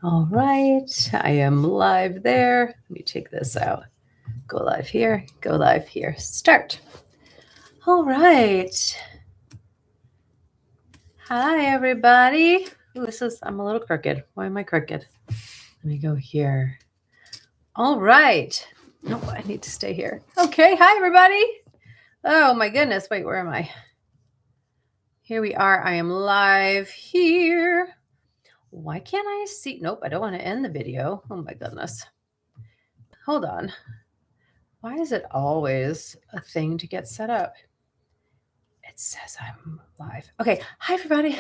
All right, I am live there. Let me take this out. Go live here, go live here. Start. All right. Hi, everybody. Ooh, I'm a little crooked. Why am I crooked? Let me go here. All right. Oh, I need to stay here. Okay. Hi, everybody. Oh, my goodness. Wait, where am I? Here we are. I am live here. Why can't I see? Nope, I don't want to end the video. Oh, my goodness. Hold on. Why is it always a thing to get set up? It says I'm live. Okay. Hi, everybody.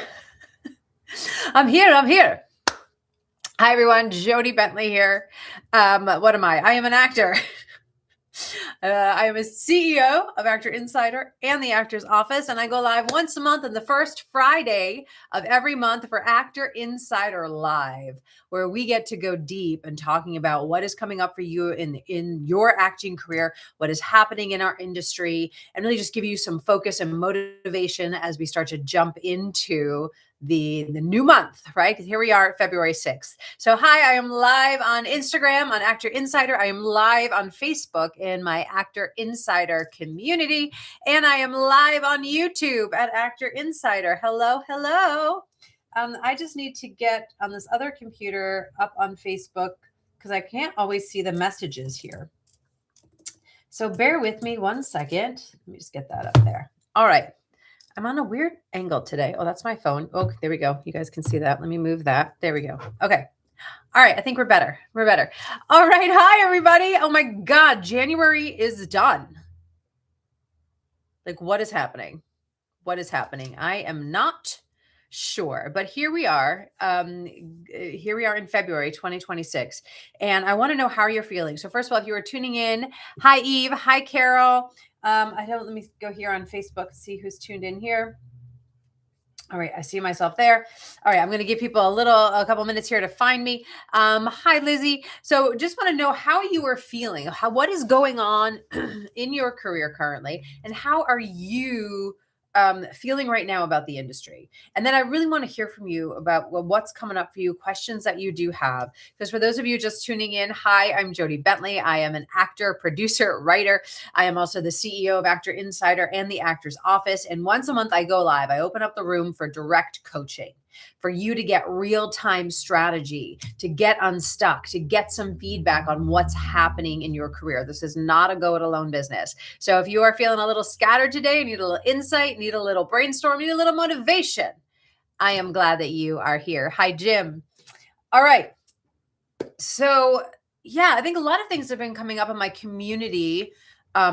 I'm here. Hi, everyone. Jody Bentley here. What am I? I am an actor. I am a CEO of Actor Insider and the Actor's Office, and I go live once a month on the first Friday of every month for Actor Insider Live, where we get to go deep and talking about what is coming up for you in your acting career, what is happening in our industry, and really just give you some focus and motivation as we start to jump into the new month, right? Because here we are, February 6th. So hi, I am live on Instagram on Actor Insider. I am live on Facebook in my Actor Insider community. And I am live on YouTube at Actor Insider. Hello. I just need to get on this other computer up on Facebook because I can't always see the messages here. So bear with me one second. Let me just get that up there. All right. I'm on a weird angle today. Oh, that's my phone. Oh, there we go. You guys can see that. Let me move that. There we go. Okay. All right. I think we're better. All right. Hi, everybody. Oh my God. January is done. Like, what is happening? I am not sure, but here we are. Here we are in February 2026. And I want to know how you're feeling. So first of all, if you are tuning in, hi, Eve. Hi, Carol. Let me go here on Facebook and see who's tuned in here. All right, I see myself there. All right, I'm going to give people a couple minutes here to find me. Hi, Lizzie. So just want to know how you are feeling, what is going on in your career currently, and how are you feeling right now about the industry? And then I really want to hear from you about what's coming up for you, questions that you do have. Because for those of you just tuning in, hi, I'm Jody Bentley. I am an actor, producer, writer. I am also the CEO of Actor Insider and the Actor's Office. And once a month I go live. I open up the room for direct coaching, for you to get real-time strategy, to get unstuck, to get some feedback on what's happening in your career. This is not a go-it-alone business. So if you are feeling a little scattered today, need a little insight, need a little brainstorm, need a little motivation, I am glad that you are here. Hi, Jim. All right. So yeah, I think a lot of things have been coming up in my community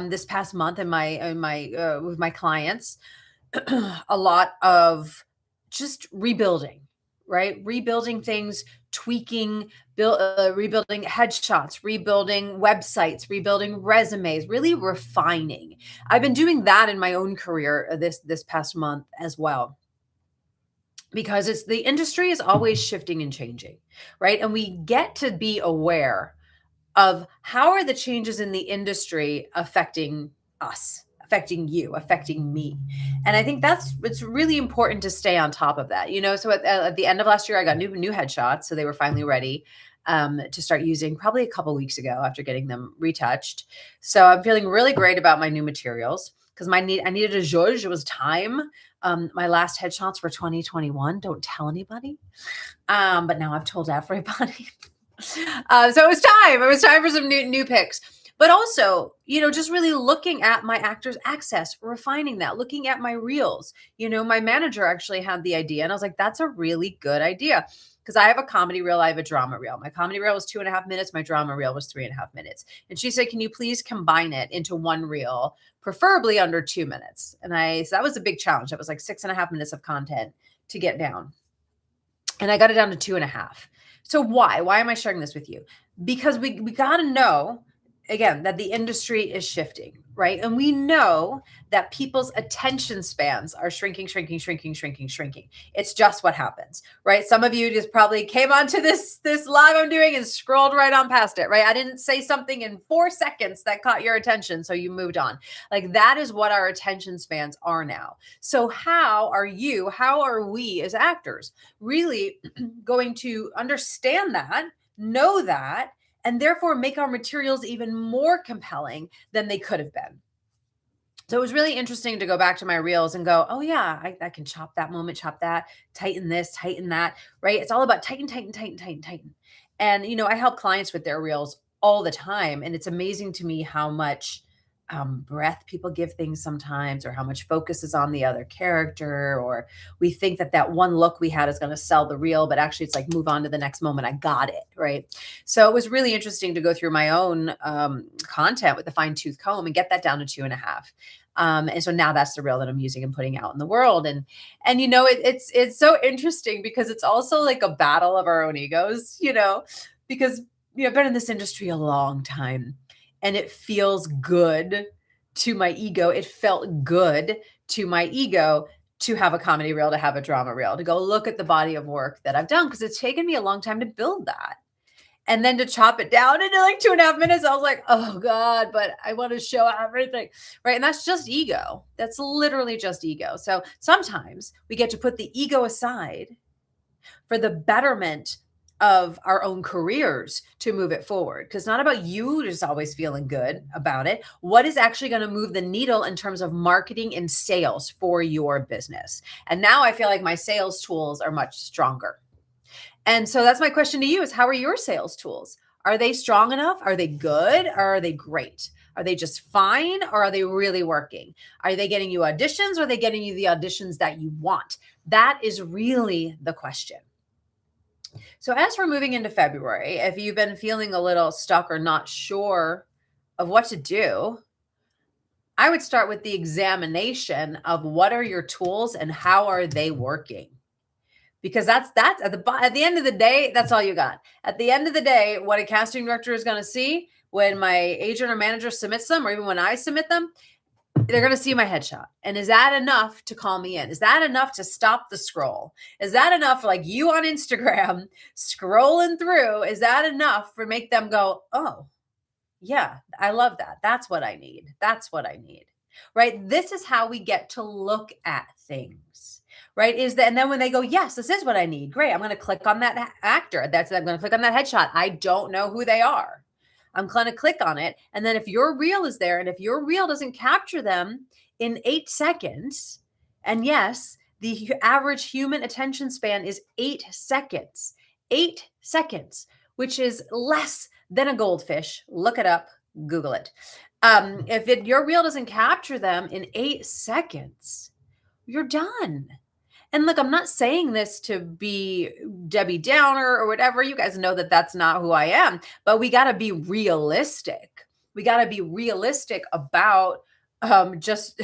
this past month with my clients. A lot of just rebuilding, right? Rebuilding things, tweaking, rebuilding headshots, rebuilding websites, rebuilding resumes, really refining. I've been doing that in my own career this past month as well, because the industry is always shifting and changing, right? And we get to be aware of how are the changes in the industry affecting us, affecting you, affecting me. And I think it's really important to stay on top of that. So at the end of last year, I got new headshots. So they were finally ready to start using probably a couple weeks ago after getting them retouched. So I'm feeling really great about my new materials because I needed a zhuzh. It was time. My last headshots were 2021. Don't tell anybody. But now I've told everybody. So it was time. It was time for some new picks. But also, just really looking at my Actors Access, refining that, looking at my reels. My manager actually had the idea, and I was like, that's a really good idea. Because I have a comedy reel, I have a drama reel. My comedy reel was 2.5 minutes. My drama reel was 3.5 minutes. And she said, can you please combine it into one reel, preferably under 2 minutes? So that was a big challenge. That was like 6.5 minutes of content to get down. And I got it down to 2.5. So why am I sharing this with you? Because we got to know again, that the industry is shifting, right? And we know that people's attention spans are shrinking, shrinking, shrinking, shrinking, shrinking. It's just what happens, right? Some of you just probably came onto this live I'm doing and scrolled right on past it, right? I didn't say something in 4 seconds that caught your attention, so you moved on. Like that is what our attention spans are now. So how are we as actors really going to understand that, know that, and therefore make our materials even more compelling than they could have been? So it was really interesting to go back to my reels and go, oh yeah, I can chop that moment, chop that, tighten this, tighten that, right? It's all about tighten, tighten, tighten, tighten, tighten. And, I help clients with their reels all the time. And it's amazing to me how much breath people give things sometimes, or how much focus is on the other character, or we think that one look we had is going to sell the reel, but actually it's like, move on to the next moment. I got it. Right. So it was really interesting to go through my own content with a fine tooth comb and get that down to 2.5. And so now that's the reel that I'm using and putting out in the world. And it's so interesting because it's also like a battle of our own egos, because I've been in this industry a long time, and it feels good to my ego. It felt good to my ego to have a comedy reel, to have a drama reel, to go look at the body of work that I've done, because it's taken me a long time to build that. And then to chop it down into like 2.5 minutes, I was like, oh God, but I want to show everything. Right. And that's just ego. That's literally just ego. So sometimes we get to put the ego aside for the betterment of our own careers, to move it forward. Because not about you just always feeling good about it. What is actually going to move the needle in terms of marketing and sales for your business? And now I feel like my sales tools are much stronger. And so that's my question to you is, how are your sales tools? Are they strong enough? Are they good? Or are they great? Are they just fine? Or are they really working? Are they getting you auditions? Or are they getting you the auditions that you want? That is really the question. So as we're moving into February, if you've been feeling a little stuck or not sure of what to do, I would start with the examination of what are your tools and how are they working? Because that's at the end of the day, that's all you got. At the end of the day, what a casting director is going to see when my agent or manager submits them, or even when I submit them, they're going to see my headshot. And is that enough to call me in? Is that enough to stop the scroll? Is that enough, like you on Instagram scrolling through? Is that enough for make them go, oh, yeah, I love that. That's what I need. That's what I need. Right? This is how we get to look at things. Right? And then when they go, yes, this is what I need. Great. I'm going to click on that actor. I'm going to click on that headshot. I don't know who they are. I'm going to click on it. And then if your reel is there, and if your reel doesn't capture them in 8 seconds, and yes, the average human attention span is 8 seconds, 8 seconds, which is less than a goldfish. Look it up, Google it. If your reel doesn't capture them in 8 seconds, you're done. And look, I'm not saying this to be Debbie Downer or whatever. You guys know that that's not who I am, but we got to be realistic. We got to be realistic about just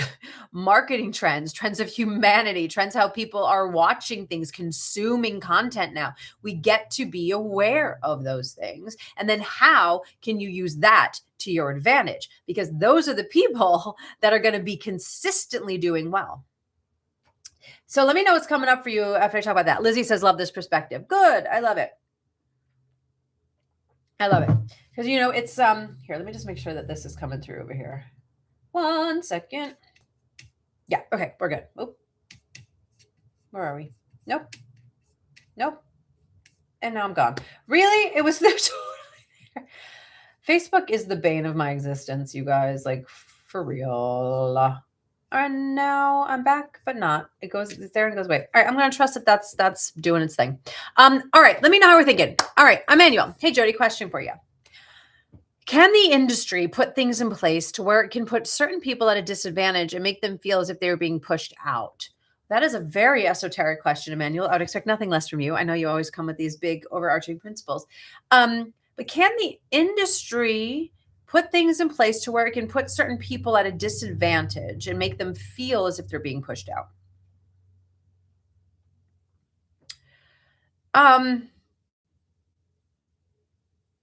marketing trends of humanity, trends, how people are watching things, consuming content now. We get to be aware of those things. And then how can you use that to your advantage? Because those are the people that are going to be consistently doing well. So let me know what's coming up for you after I talk about that. Lizzie says, love this perspective. Good. I love it. I love it. Because, it's, here, let me just make sure that this is coming through over here. 1 second. Yeah. Okay. We're good. Oh, where are we? Nope. Nope. And now I'm gone. Really? It was there totally. Facebook is the bane of my existence, you guys. Like, for real. And now I'm back, but not. It's there and goes away. All right, I'm going to trust that that's doing its thing. All right, let me know how we're thinking. All right, Emmanuel. Hey, Jody, question for you. Can the industry put things in place to where it can put certain people at a disadvantage and make them feel as if they were being pushed out? That is a very esoteric question, Emmanuel. I would expect nothing less from you. I know you always come with these big overarching principles. But can the industry put things in place to where it can put certain people at a disadvantage and make them feel as if they're being pushed out?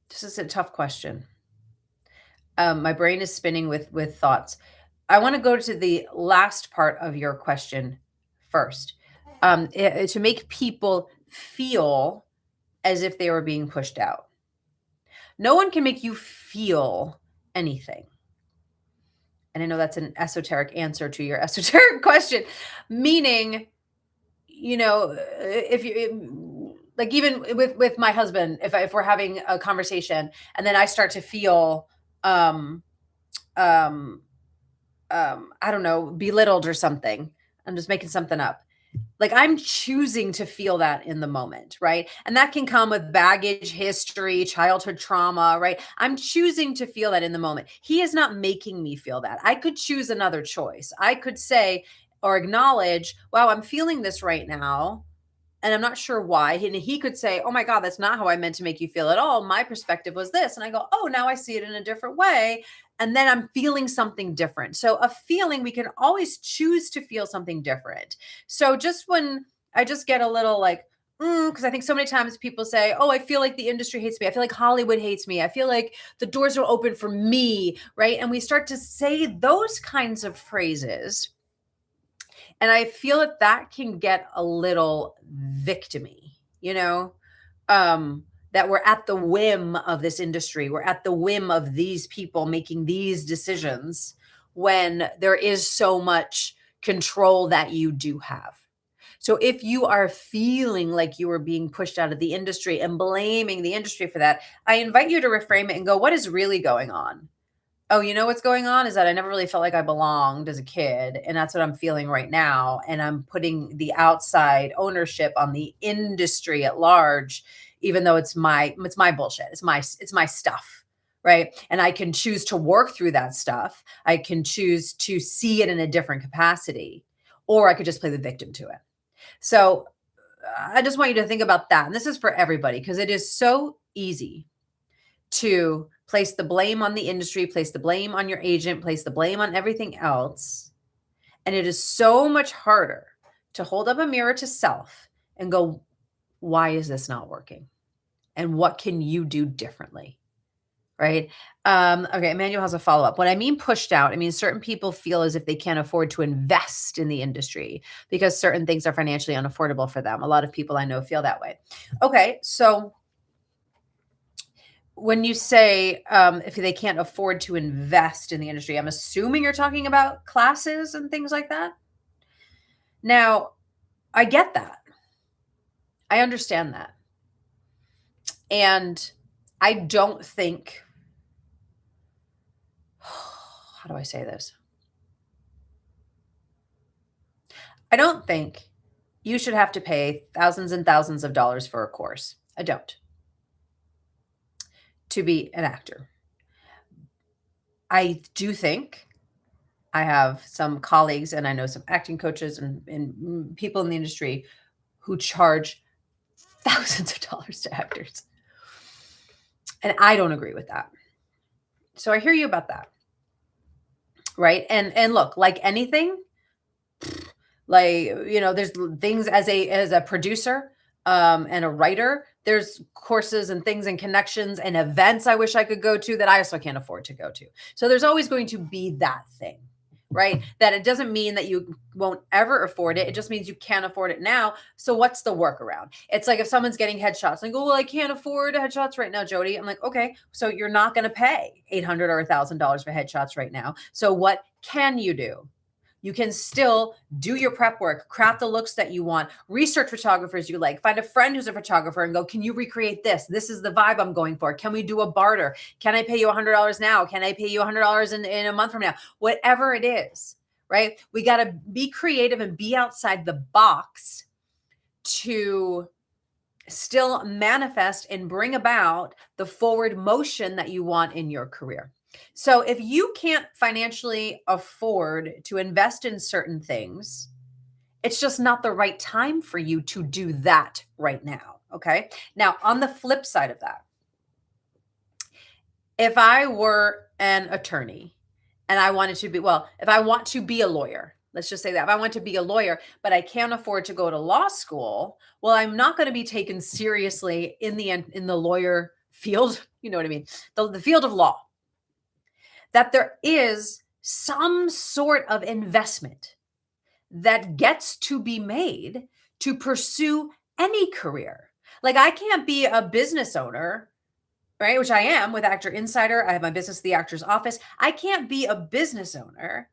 This is a tough question. My brain is spinning with thoughts. I want to go to the last part of your question first. To make people feel as if they were being pushed out. No one can make you feel anything. And I know that's an esoteric answer to your esoteric question, meaning, if you like, even with my husband, if we're having a conversation and then I start to feel, um, um, I don't know, belittled or something. I'm just making something up. Like, I'm choosing to feel that in the moment, right? And that can come with baggage, history, childhood trauma, right? I'm choosing to feel that in the moment. He is not making me feel that. I could choose another choice. I could say or acknowledge, wow, I'm feeling this right now. And I'm not sure why. And he could say, oh my God, that's not how I meant to make you feel at all. My perspective was this. And I go, oh, now I see it in a different way. And then I'm feeling something different. So a feeling, we can always choose to feel something different. So just when I just get a little like, because I think so many times people say, oh, I feel like the industry hates me. I feel like Hollywood hates me. I feel like the doors are open for me, right? And we start to say those kinds of phrases. And I feel that that can get a little victimy, that we're at the whim of this industry. We're at the whim of these people making these decisions when there is so much control that you do have. So if you are feeling like you are being pushed out of the industry and blaming the industry for that, I invite you to reframe it and go, what is really going on? Oh, you know what's going on is that I never really felt like I belonged as a kid, and that's what I'm feeling right now, and I'm putting the outside ownership on the industry at large, even though it's my bullshit. It's my stuff, right? And I can choose to work through that stuff. I can choose to see it in a different capacity, or I could just play the victim to it. So, I just want you to think about that, and this is for everybody because it is so easy to place the blame on the industry, place the blame on your agent, place the blame on everything else. And it is so much harder to hold up a mirror to self and go, why is this not working? And what can you do differently? Right. Okay. Emmanuel has a follow up. When I mean pushed out, I mean certain people feel as if they can't afford to invest in the industry because certain things are financially unaffordable for them. A lot of people I know feel that way. Okay. So, when you say, if they can't afford to invest in the industry, I'm assuming you're talking about classes and things like that? Now, I get that. I understand that. And I don't think how do I say this? I don't think you should have to pay thousands and thousands of dollars for a course. I don't. To be an actor. I do think I have some colleagues and I know some acting coaches and people in the industry who charge thousands of dollars to actors. And I don't agree with that. So I hear you about that. Right? And look, like anything, like, there's things as a producer, and a writer, there's courses and things and connections and events I wish I could go to that I also can't afford to go to. So there's always going to be that thing, right? That it doesn't mean that you won't ever afford it. It just means you can't afford it now. So what's the workaround? It's like if someone's getting headshots and go, well, I can't afford headshots right now, Jody. I'm like, okay, so you're not going to pay $800 or $1,000 for headshots right now. So what can you do? You can still do your prep work, craft the looks that you want, research photographers you like, find a friend who's a photographer and go, can you recreate this? This is the vibe I'm going for. Can we do a barter? Can I pay you $100 now? Can I pay you $100 in a month from now? Whatever it is, right? We got to be creative and be outside the box to still manifest and bring about the forward motion that you want in your career. So if you can't financially afford to invest in certain things, it's just not the right time for you to do that right now. Okay. Now, on the flip side of that, if I were an attorney and I wanted to be, if I want to be a lawyer, let's just say that if I want to be a lawyer, but I can't afford to go to law school, well, I'm not going to be taken seriously in the lawyer field. You know what I mean? The field of law. that there is some sort of investment that gets to be made to pursue any career. Like, I can't be a business owner, right? Which I am with Actor Insider. I have my business, The Actor's Office. I can't be a business owner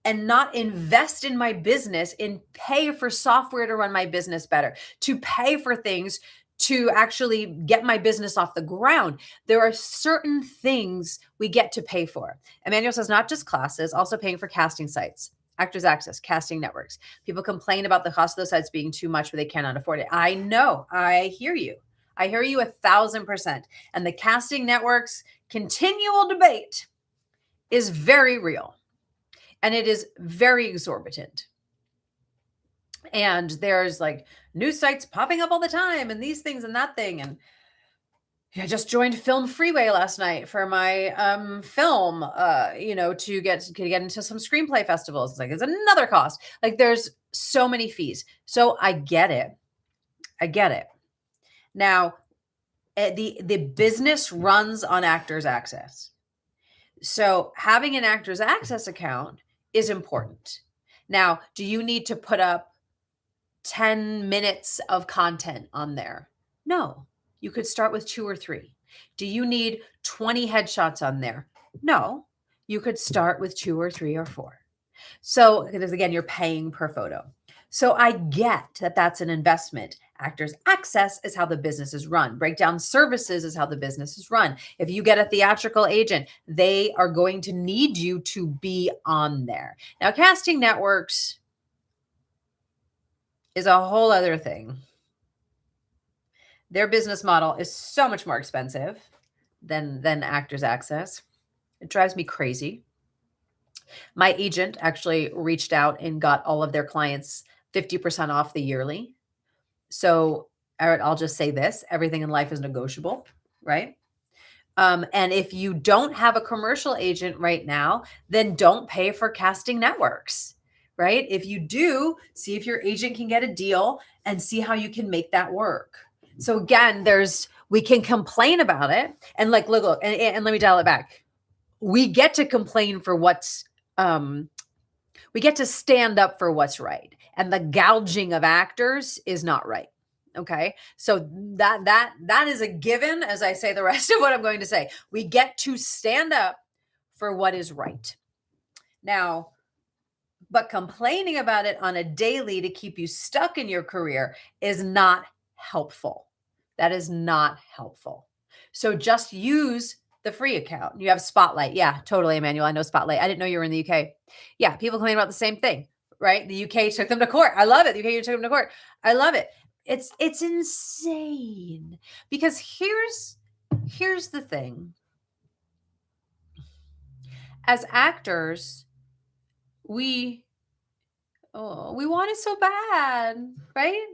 and not invest in my business and pay for software to run my business better, to pay for things to actually get my business off the ground. There are certain things we get to pay for. Emmanuel says not just classes, also paying for casting sites, Actors Access, casting networks. People complain about the cost of those sites being too much, but they cannot afford it. I know. I hear you. I hear you 1,000%. And the casting networks continual debate is very real. And it is very exorbitant. And there's like new sites popping up all the time and these things and that thing. And I just joined Film Freeway last night for my film, to get into some screenplay festivals. It's like, it's another cost. Like, there's so many fees. So I get it. Now, the business runs on Actors Access. So having an Actors Access account is important. Now, do you need to put up 10 minutes of content on there? No. You could start with 2 or 3. Do you need 20 headshots on there? No. You could start with 2 or 3 or 4. So, because again, you're paying per photo. So I get that that's an investment. Actors Access is how the business is run. Breakdown Services is how the business is run. If you get a theatrical agent, they are going to need you to be on there. Now, casting networks is a whole other thing. Their business model is so much more expensive than Actors Access. It drives me crazy. My agent actually reached out and got all of their clients 50% off the yearly. So I'll just say this, everything in life is negotiable, right? And if you don't have a commercial agent right now, then don't pay for casting networks, right? If you do, see if your agent can get a deal and see how you can make that work. So again, we can complain about it and like, look, and let me dial it back. We get to complain for we get to stand up for what's right. And the gouging of actors is not right. Okay. So that is a given, as I say the rest of what I'm going to say. We get to stand up for what is right. Now, but complaining about it on a daily to keep you stuck in your career is not helpful. That is not helpful. So just use the free account. You have Spotlight. Yeah, totally, Emmanuel. I know Spotlight. I didn't know you were in the UK. Yeah, people complain about the same thing, right? The UK took them to court. I love it. The UK took them to court. I love it. It's insane because here's the thing. As actors, we want it so bad, right?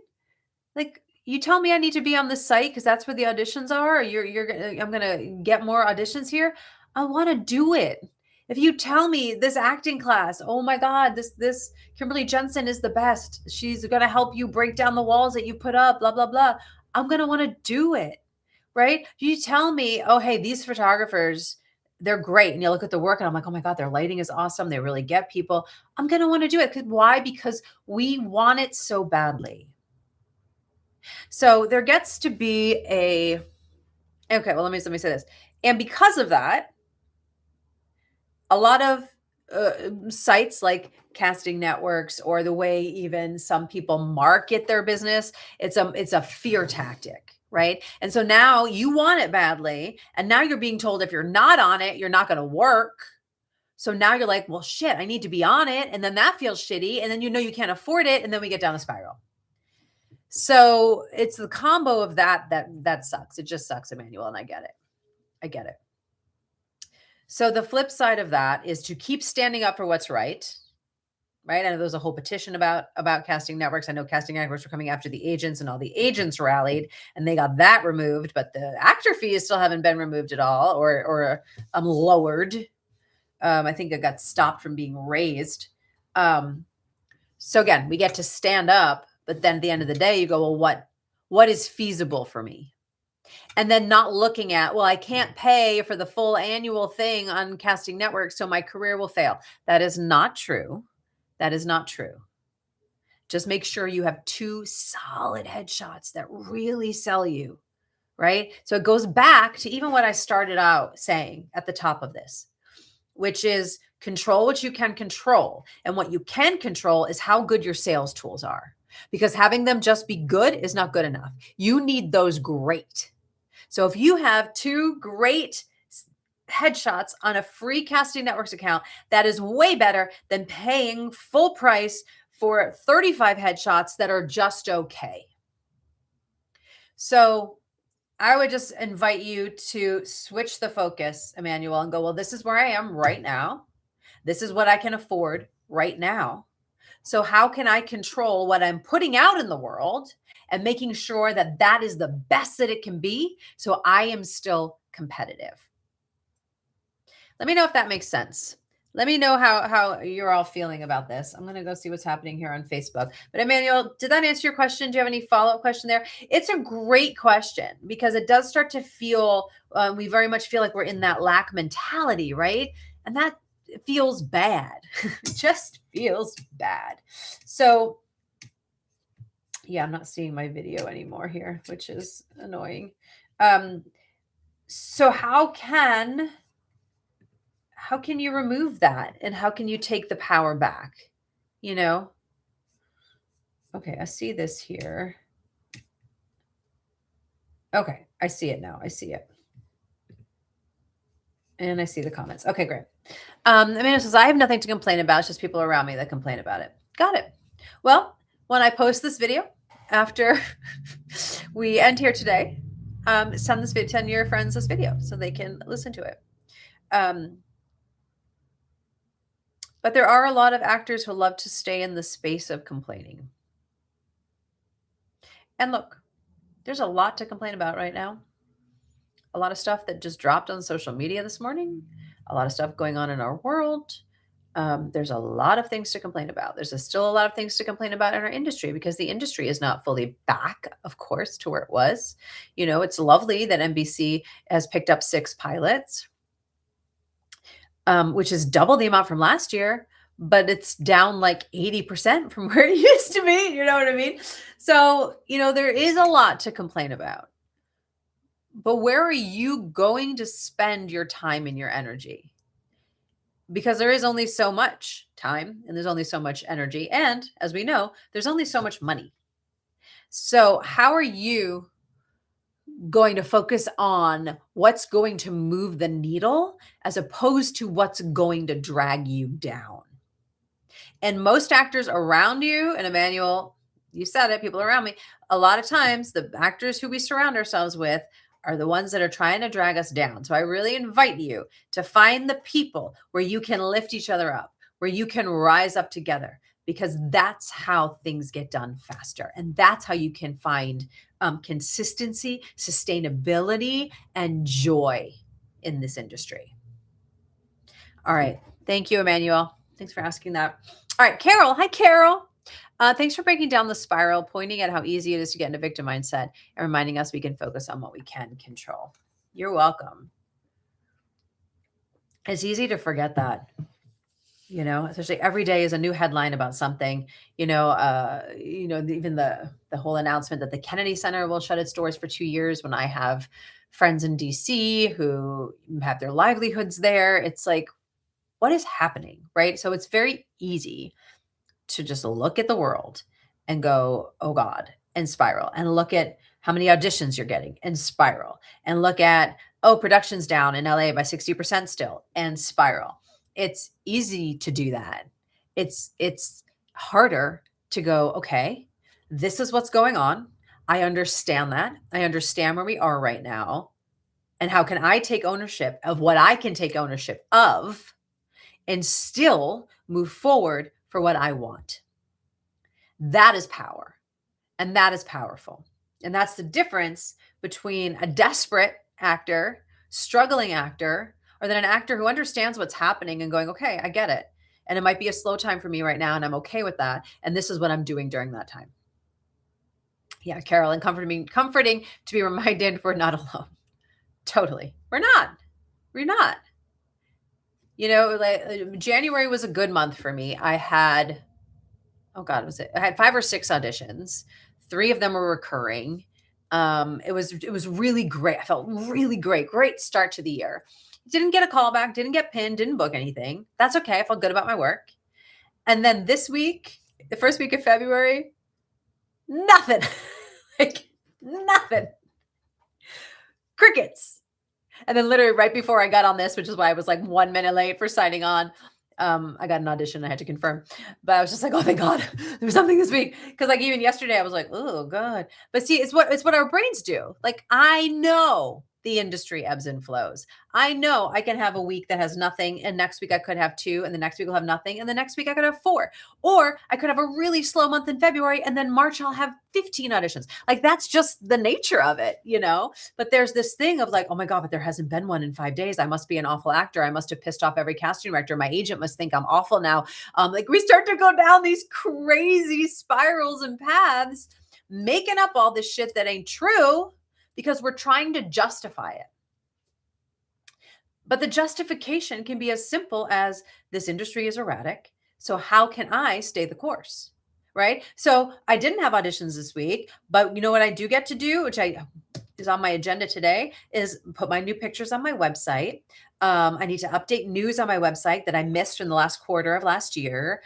Like, you tell me I need to be on the site because that's where the auditions are. Or I'm gonna get more auditions here. I want to do it. If you tell me this acting class, oh my God, this Kimberly Jensen is the best. She's gonna help you break down the walls that you put up, blah blah blah. I'm gonna want to do it, right? If you tell me, oh hey, these photographers, they're great, and you look at the work, and I'm like, oh my God, their lighting is awesome. They really get people. I'm gonna want to do it. Why? Because we want it so badly. So there gets to be okay, well, let me say this. And because of that, a lot of sites like casting networks or the way even some people market their business, it's a fear tactic, right? And so now you want it badly, and now you're being told if you're not on it, you're not going to work. So now you're like, well, shit, I need to be on it. And then that feels shitty. And then you can't afford it. And then we get down a spiral. So it's the combo of that sucks. It just sucks, Emmanuel, and I get it. So the flip side of that is to keep standing up for what's right. Right? I know there's a whole petition about casting networks. I know casting networks were coming after the agents, and all the agents rallied and they got that removed, but the actor fees still haven't been removed at all or lowered. I think it got stopped from being raised. So again, we get to stand up. But then at the end of the day, you go, well, what is feasible for me? And then not looking at, well, I can't pay for the full annual thing on casting network, so my career will fail. That is not true. That is not true. Just make sure you have 2 solid headshots that really sell you, right? So it goes back to even what I started out saying at the top of this, which is control what you can control. And what you can control is how good your sales tools are, because having them just be good is not good enough. You need those great. So if you have 2 great headshots on a free Casting Networks account, that is way better than paying full price for 35 headshots that are just okay. So I would just invite you to switch the focus, Emmanuel, and go, well, this is where I am right now. This is what I can afford right now. So how can I control what I'm putting out in the world and making sure that that is the best that it can be, so I am still competitive? Let me know if that makes sense. Let me know how you're all feeling about this. I'm going to go see what's happening here on Facebook. But Emmanuel, did that answer your question? Do you have any follow-up question there? It's a great question, because it does start to feel, we very much feel like we're in that lack mentality, right? And that feels bad. It just feels bad. So yeah, I'm not seeing my video anymore here, which is annoying. So how can you remove that, and how can you take the power back? You know? Okay, I see this here. Okay, I see it now. I see it. And I see the comments. Okay, great. Amanda says, I have nothing to complain about. It's just people around me that complain about it. Got it. Well, when I post this video after we end here today, send your friends this video so they can listen to it. But there are a lot of actors who love to stay in the space of complaining. And look, there's a lot to complain about right now. A lot of stuff that just dropped on social media this morning, a lot of stuff going on in our world. There's a lot of things to complain about. There's still a lot of things to complain about in our industry, because the industry is not fully back, of course, to where it was. You know, it's lovely that NBC has picked up 6 pilots, which is double the amount from last year, but it's down like 80% from where it used to be. You know what I mean? So, you know, there is a lot to complain about. But where are you going to spend your time and your energy? Because there is only so much time, and there's only so much energy. And as we know, there's only so much money. So how are you going to focus on what's going to move the needle, as opposed to what's going to drag you down? And most actors around you, and Emmanuel, you said it, people around me, a lot of times the actors who we surround ourselves with are the ones that are trying to drag us down. So I really invite you to find the people where you can lift each other up, where you can rise up together, because that's how things get done faster. And that's how you can find consistency, sustainability, and joy in this industry. All right. Thank you, Emmanuel. Thanks for asking that. All right, Carol. Hi, Carol. Thanks for breaking down the spiral, pointing at how easy it is to get into victim mindset, and reminding us we can focus on what we can control. You're welcome. It's easy to forget that, you know, especially every day is a new headline about something. Even the whole announcement that the Kennedy Center will shut its doors for 2 years, when I have friends in DC who have their livelihoods there. It's like, what is happening, right? So it's very easy to just look at the world and go, oh God, and spiral, and look at how many auditions you're getting and spiral, and look at, oh, production's down in LA by 60% still, and spiral. It's easy to do that. It's harder to go, okay, this is what's going on. I understand that. I understand where we are right now. And how can I take ownership of what I can take ownership of, and still move forward for what I want? That is power. And that is powerful. And that's the difference between a desperate actor, struggling actor, or then an actor who understands what's happening and going, okay, I get it. And it might be a slow time for me right now, and I'm okay with that. And this is what I'm doing during that time. Yeah, Carol, and comforting to be reminded we're not alone. Totally. We're not. We're not. Like January was a good month for me. I had, oh God, was it? I had 5 or 6 auditions. 3 of them were recurring. It was really great. I felt really great. Great start to the year. Didn't get a call back, didn't get pinned, didn't book anything. That's okay. I felt good about my work. And then this week, the first week of February, nothing. Like nothing. Crickets. And then literally right before I got on this, which is why I was like 1 minute late for signing on, I got an audition I had to confirm. But I was just like, oh thank God, there's something this week. Because like even yesterday I was like, oh God. But see, it's what our brains do. Like I know the industry ebbs and flows. I know I can have a week that has nothing, and next week I could have 2, and the next week I'll have nothing, and the next week I could have 4. Or I could have a really slow month in February, and then March I'll have 15 auditions. Like that's just the nature of it. But there's this thing of like, oh my God, but there hasn't been one in 5 days. I must be an awful actor. I must have pissed off every casting director. My agent must think I'm awful now. Like we start to go down these crazy spirals and paths, making up all this shit that ain't true because we're trying to justify it. But the justification can be as simple as this industry is erratic. So how can I stay the course? Right. So I didn't have auditions this week, but you know what I do get to do, which is on my agenda today, is put my new pictures on my website. I need to update news on my website that I missed in the last quarter of last year.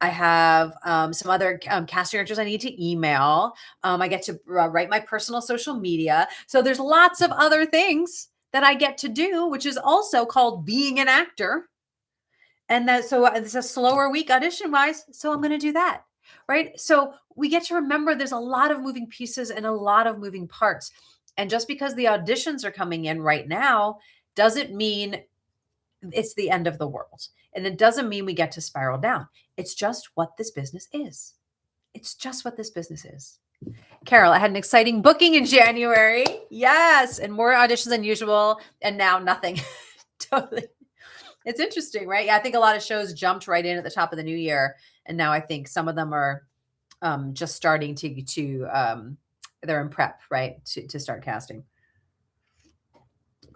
I have some other casting directors I need to email. I get to write my personal social media. So there's lots of other things that I get to do, which is also called being an actor. And so it's a slower week audition wise. So I'm going to do that. Right. So we get to remember there's a lot of moving pieces and a lot of moving parts. And just because the auditions are coming in right now doesn't mean it's the end of the world. And it doesn't mean we get to spiral down. It's just what this business is. It's just what this business is. Carol, I had an exciting booking in January. Yes. And more auditions than usual. And now nothing. Totally. It's interesting, right? Yeah. I think a lot of shows jumped right in at the top of the new year. And now I think some of them are just starting to they're in prep, right? To start casting.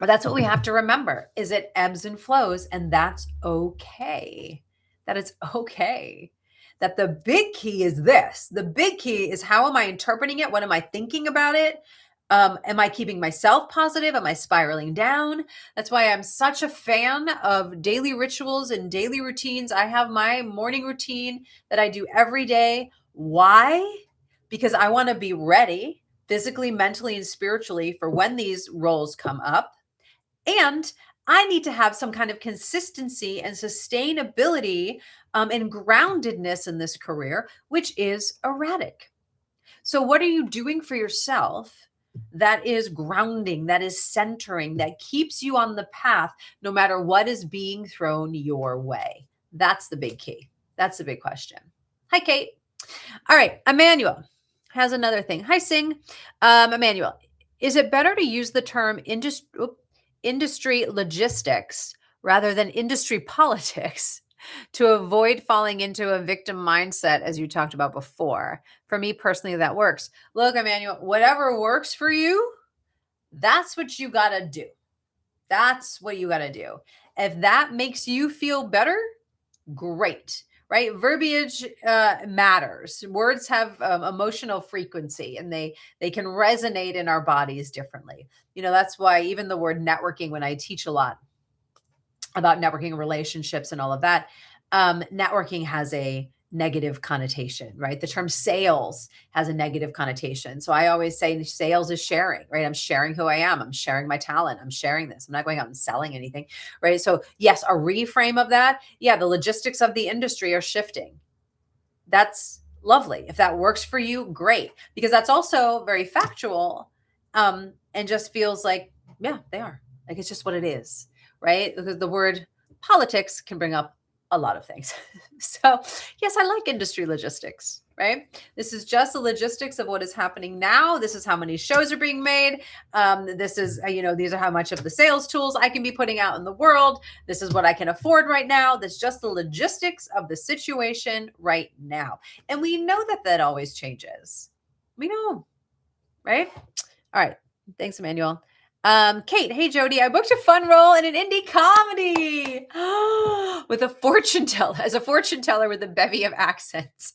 But that's what we have to remember is it ebbs and flows, and that's okay. That it's okay. That the big key is this. The big key is how am I interpreting it? What am I thinking about it? Am I keeping myself positive? Am I spiraling down? That's why I'm such a fan of daily rituals and daily routines. I have my morning routine that I do every day. Why? Because I want to be ready physically, mentally, and spiritually for when these roles come up. And I need to have some kind of consistency and sustainability and groundedness in this career, which is erratic. So what are you doing for yourself that is grounding, that is centering, that keeps you on the path no matter what is being thrown your way? That's the big key. That's the big question. Hi, Kate. All right. Emmanuel has another thing. Hi, Sing. Emmanuel, is it better to use the term industry logistics rather than industry politics to avoid falling into a victim mindset, as you talked about before? For me personally, that works. Look, Emmanuel, whatever works for you, that's what you got to do. That's what you got to do. If that makes you feel better, great. Right? Verbiage matters. Words have emotional frequency, and they can resonate in our bodies differently. That's why even the word networking, when I teach a lot about networking relationships and all of that, networking has a negative connotation, right? The term sales has a negative connotation. So I always say sales is sharing, right? I'm sharing who I am. I'm sharing my talent. I'm sharing this. I'm not going out and selling anything, right? So yes, a reframe of that. Yeah, the logistics of the industry are shifting. That's lovely. If that works for you, great. Because that's also very factual and just feels like, yeah, they are. Like it's just what it is, right? Because the word politics can bring up a lot of things. So yes, I like industry logistics, right? This is just the logistics of what is happening now. This is how many shows are being made. This is, these are how much of the sales tools I can be putting out in the world. This is what I can afford right now. That's just the logistics of the situation right now. And we know that always changes. We know, right? All right. Thanks, Emmanuel. Kate, hey Jody, I booked a fun role in an indie comedy with a fortune teller, as a fortune teller with a bevy of accents.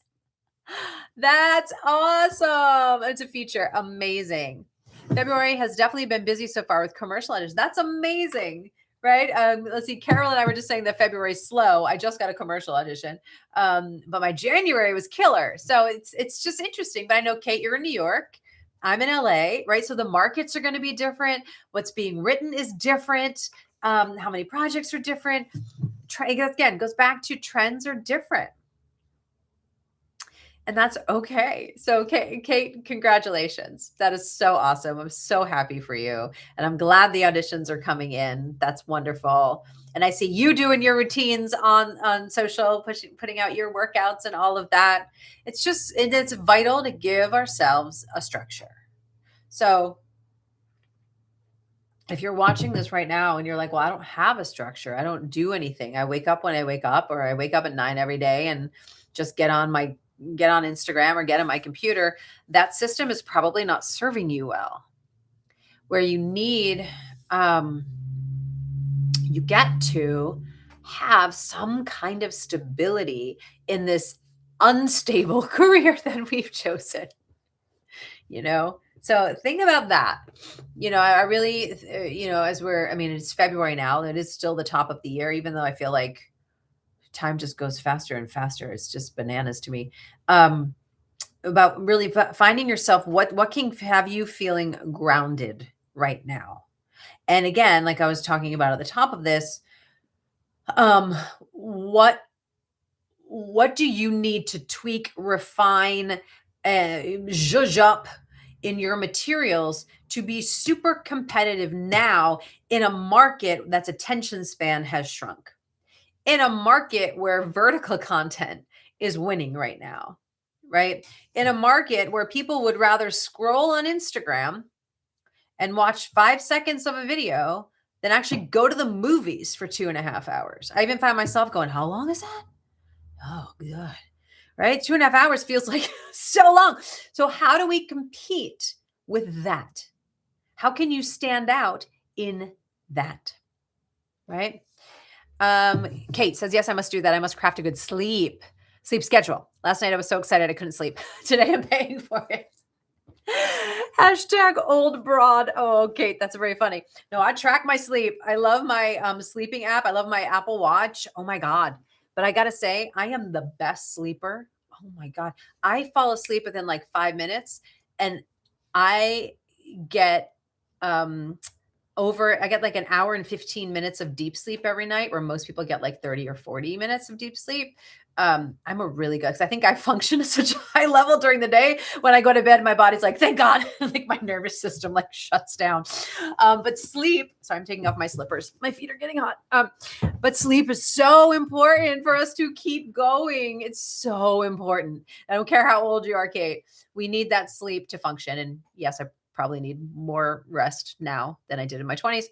That's awesome. It's a feature. Amazing. February has definitely been busy so far with commercial auditions. That's amazing. Right. Let's see. Carol and I were just saying that February's slow. I just got a commercial audition. But my January was killer. So it's just interesting. But I know, Kate, you're in New York. I'm in LA, right? So the markets are going to be different. What's being written is different. How many projects are different. Again, goes back to trends are different. And that's okay. So, Kate, congratulations. That is so awesome. I'm so happy for you. And I'm glad the auditions are coming in. That's wonderful. And I see you doing your routines on social, putting out your workouts and all of that. It's vital to give ourselves a structure. So, if you're watching this right now and you're like, well, I don't have a structure, I don't do anything. I wake up when I wake up, or I wake up at 9 every day and just get on Instagram or get on my computer, that system is probably not serving you well. Where you need, you get to have some kind of stability in this unstable career that we've chosen, So think about that. I really, it's February now. It is still the top of the year, even though I feel like time just goes faster and faster. It's just bananas to me. About really finding yourself, what can have you feeling grounded right now? And again, like I was talking about at the top of this, what do you need to tweak, refine, zhuzh up in your materials to be super competitive now in a market that's attention span has shrunk, in a market where vertical content is winning right now, right? In a market where people would rather scroll on Instagram and watch 5 seconds of a video than actually go to the movies for 2.5 hours. I even find myself going, how long is that? Oh, God. Right? 2.5 hours feels like so long. So how do we compete with that? How can you stand out in that? Right? Kate says, yes, I must do that. I must craft a good sleep schedule. Last night I was so excited I couldn't sleep. Today I'm paying for it. Hashtag old broad. Oh, Kate, that's very funny. No, I track my sleep. I love my sleeping app. I love my Apple Watch. Oh my God. But I gotta say, I am the best sleeper. Oh my God. I fall asleep within like 5 minutes, and I get I get like an hour and 15 minutes of deep sleep every night, where most people get like 30 or 40 minutes of deep sleep. I'm a really good, because I think I function at such a high level during the day. When I go to bed, my body's like, thank God, like my nervous system like shuts down. But sleep, sorry, I'm taking off my slippers. My feet are getting hot. But sleep is so important for us to keep going. It's so important. I don't care how old you are, Kate. We need that sleep to function. And yes, I probably need more rest now than I did in my 20s.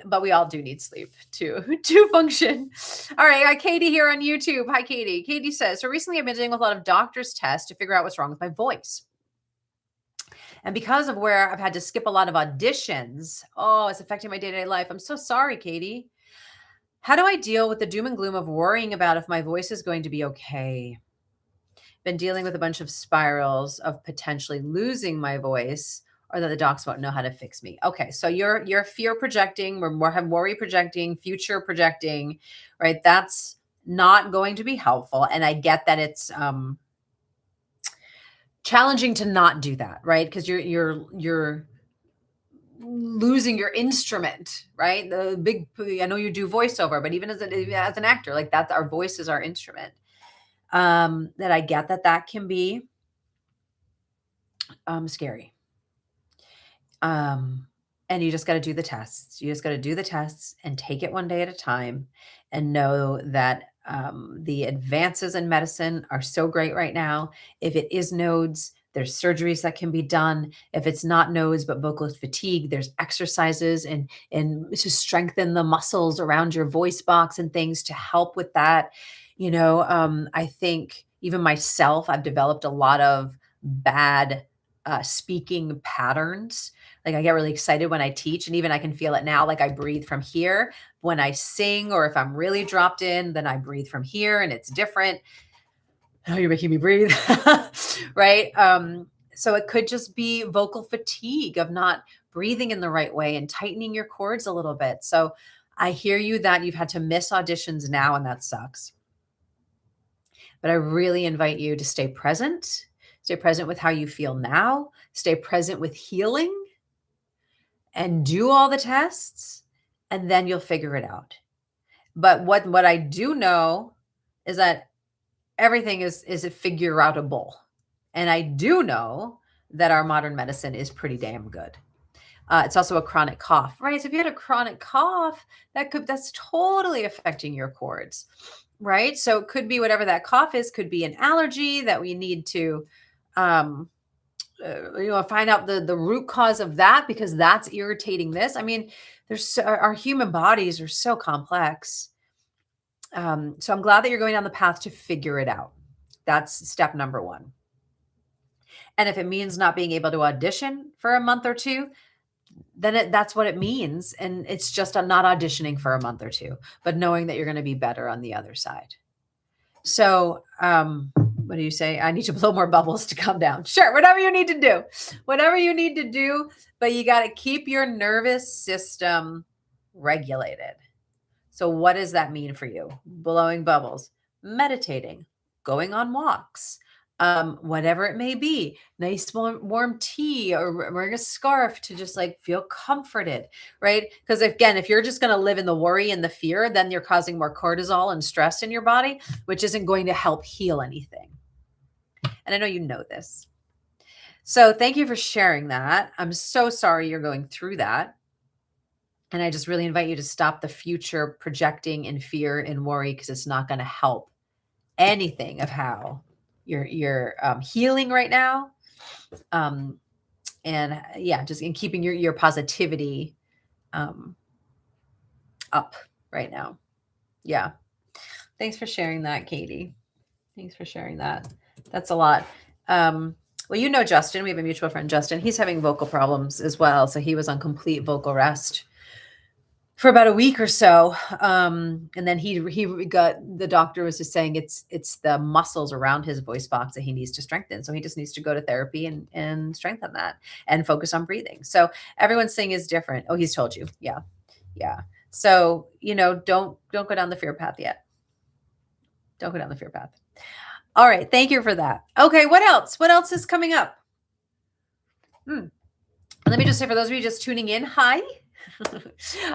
But we all do need sleep to function. All right. I got Katie here on YouTube. Hi, Katie. Katie says, so recently I've been doing a lot of doctor's tests to figure out what's wrong with my voice. And because of where I've had to skip a lot of auditions, it's affecting my day-to-day life. I'm so sorry, Katie. How do I deal with the doom and gloom of worrying about if my voice is going to be okay? Been dealing with a bunch of spirals of potentially losing my voice, or that the docs won't know how to fix me. Okay, so you're fear projecting, have worry projecting, future projecting, right? That's not going to be helpful. And I get that it's challenging to not do that, right? Because you're losing your instrument, right? I know you do voiceover, but even as an actor, like that's our voice is our instrument. That I get that can be scary. And you just got to do the tests. You just got to do the tests and take it one day at a time, and know that the advances in medicine are so great right now. If it is nodes, there's surgeries that can be done. If it's not nodes but vocal fatigue, there's exercises and to strengthen the muscles around your voice box and things to help with that. I think even myself, I've developed a lot of bad speaking patterns. Like I get really excited when I teach, and even I can feel it now. Like I breathe from here when I sing, or if I'm really dropped in, then I breathe from here and it's different. Oh, you're making me breathe. Right. So it could just be vocal fatigue of not breathing in the right way and tightening your cords a little bit. So I hear you that you've had to miss auditions now, and that sucks. But I really invite you to stay present with how you feel now, stay present with healing, and do all the tests, and then you'll figure it out. But what I do know is that everything is figure outable. And I do know that our modern medicine is pretty damn good. It's also a chronic cough, right? So if you had a chronic cough, that's totally affecting your cords, right? So it could be whatever that cough is, could be an allergy that we need to um, find out the root cause of that, because that's irritating this. I mean, our human bodies are so complex. So I'm glad that you're going down the path to figure it out. That's step number one. And if it means not being able to audition for a month or two, then that's what it means. And it's just not auditioning for a month or two, but knowing that you're going to be better on the other side. So, what do you say? I need to blow more bubbles to come down. Sure. Whatever you need to do, but you got to keep your nervous system regulated. So what does that mean for you? Blowing bubbles, meditating, going on walks, whatever it may be, nice warm tea, or wearing a scarf to just like feel comforted, right? Because again, if you're just going to live in the worry and the fear, then you're causing more cortisol and stress in your body, which isn't going to help heal anything. And I know you know this. So thank you for sharing that. I'm so sorry you're going through that. And I just really invite you to stop the future projecting in fear and worry, because it's not going to help anything of how you're healing right now. And yeah, just in keeping your positivity up right now. Yeah. Thanks for sharing that, Katie. Thanks for sharing that. That's a lot. Well, you know Justin. We have a mutual friend, Justin. He's having vocal problems as well. So he was on complete vocal rest for about a week or so. And then he got, the doctor was just saying it's the muscles around his voice box that he needs to strengthen. So he just needs to go to therapy and strengthen that and focus on breathing. So everyone's thing is different. Oh, he's told you. Yeah. Yeah. So, don't go down the fear path yet. Don't go down the fear path. All right. Thank you for that. Okay. What else? What else is coming up? Let me just say, for those of you just tuning in, hi.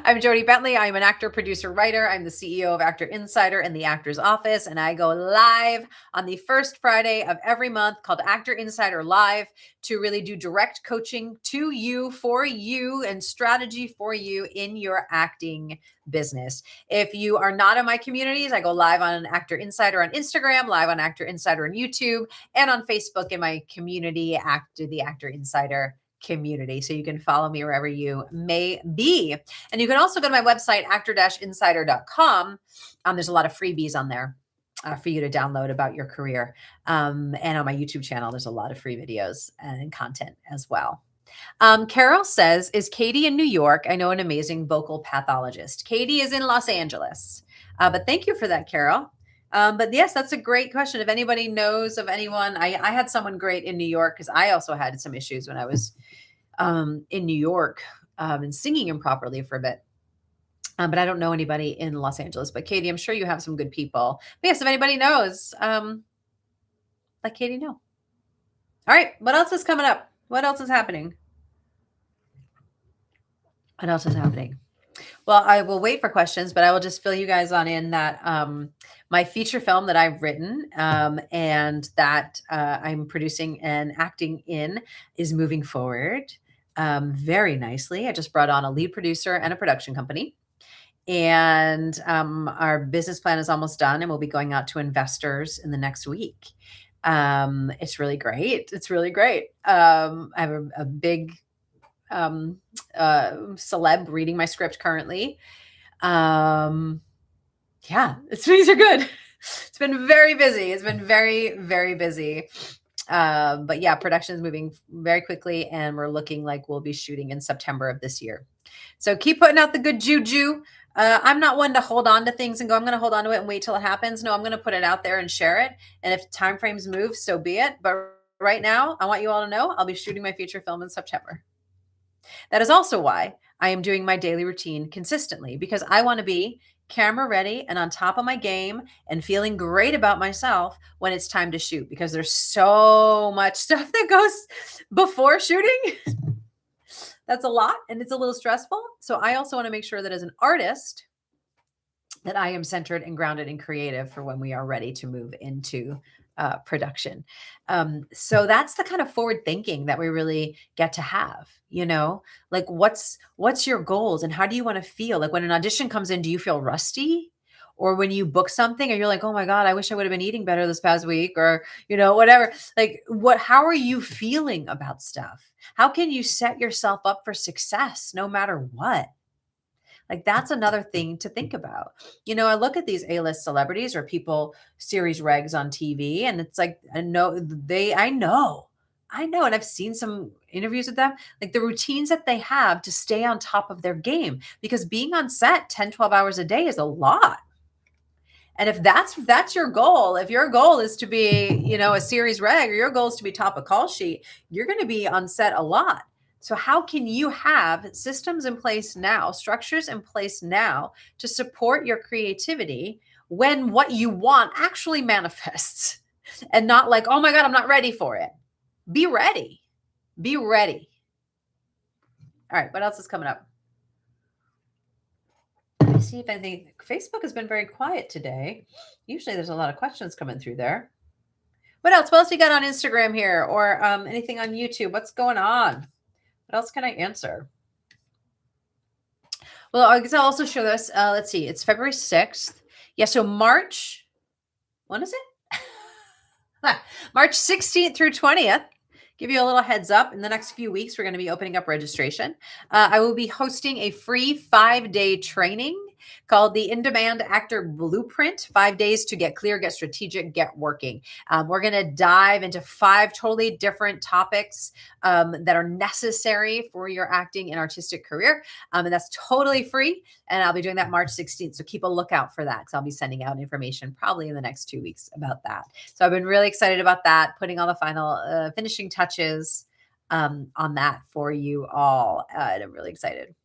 I'm Jody Bentley. I'm an actor, producer, writer. I'm the CEO of Actor Insider and the Actor's Office, and I go live on the first Friday of every month called Actor Insider Live to really do direct coaching to you, for you, and strategy for you in your acting business. If you are not in my communities, I go live on Actor Insider on Instagram, live on Actor Insider on YouTube, and on Facebook in my community, the Actor Insider community. So you can follow me wherever you may be. And you can also go to my website, actor-insider.com. There's a lot of freebies on there for you to download about your career. And on my YouTube channel, there's a lot of free videos and content as well. Carol says, is Katie in New York? I know an amazing vocal pathologist. Katie is in Los Angeles. But thank you for that, Carol. But yes, that's a great question. If anybody knows of anyone, I had someone great in New York, because I also had some issues when I was in New York and singing improperly for a bit. But I don't know anybody in Los Angeles. But Katie, I'm sure you have some good people. But yes, if anybody knows, let Katie know. All right. What else is coming up? What else is happening? What else is happening? Well, I will wait for questions, but I will just fill you guys on in that my feature film that I've written and that I'm producing and acting in is moving forward very nicely. I just brought on a lead producer and a production company. And our business plan is almost done, and we'll be going out to investors in the next week. It's really great. It's really great. I have a big celeb reading my script currently. Yeah, things are good. It's been very busy. It's been very, very busy. But yeah, production is moving very quickly, and we're looking like we'll be shooting in September of this year. So keep putting out the good juju. I'm not one to hold on to things and go, I'm going to hold on to it and wait till it happens. No, I'm going to put it out there and share it. And if timeframes move, so be it. But right now, I want you all to know I'll be shooting my feature film in September. That is also why I am doing my daily routine consistently, because I want to be camera ready and on top of my game and feeling great about myself when it's time to shoot, because there's so much stuff that goes before shooting. That's a lot, and it's a little stressful. So I also want to make sure that as an artist that I am centered and grounded and creative for when we are ready to move into production. So that's the kind of forward thinking that we really get to have, like what's your goals and how do you want to feel? Like when an audition comes in, do you feel rusty? Or when you book something and you're like, oh my God, I wish I would have been eating better this past week, or, whatever, like how are you feeling about stuff? How can you set yourself up for success no matter what? Like that's another thing to think about. I look at these A-list celebrities or people, series regs on TV, and it's like, I know, and I've seen some interviews with them, like the routines that they have to stay on top of their game, because being on set 10, 12 hours a day is a lot. And if that's your goal, if your goal is to be, a series reg, or your goal is to be top of call sheet, you're going to be on set a lot. So how can you have systems in place now, structures in place now to support your creativity when what you want actually manifests, and not like, oh my God, I'm not ready for it. Be ready. Be ready. All right. What else is coming up? Let me see if anything. Facebook has been very quiet today. Usually there's a lot of questions coming through there. What else? What else you got on Instagram here, or anything on YouTube? What's going on? What else can I answer? Well, I guess I'll also show this. Let's see. It's February 6th. Yeah, so March. When is it? March 16th through 20th. Give you a little heads up. In the next few weeks, we're going to be opening up registration. I will be hosting a free 5-day training called the In-Demand Actor Blueprint, 5 days to get clear, get strategic, get working. We're going to dive into 5 totally different topics that are necessary for your acting and artistic career. And that's totally free. And I'll be doing that March 16th. So keep a lookout for that, because I'll be sending out information probably in the next 2 weeks about that. So I've been really excited about that, putting all the final finishing touches on that for you all. And I'm really excited.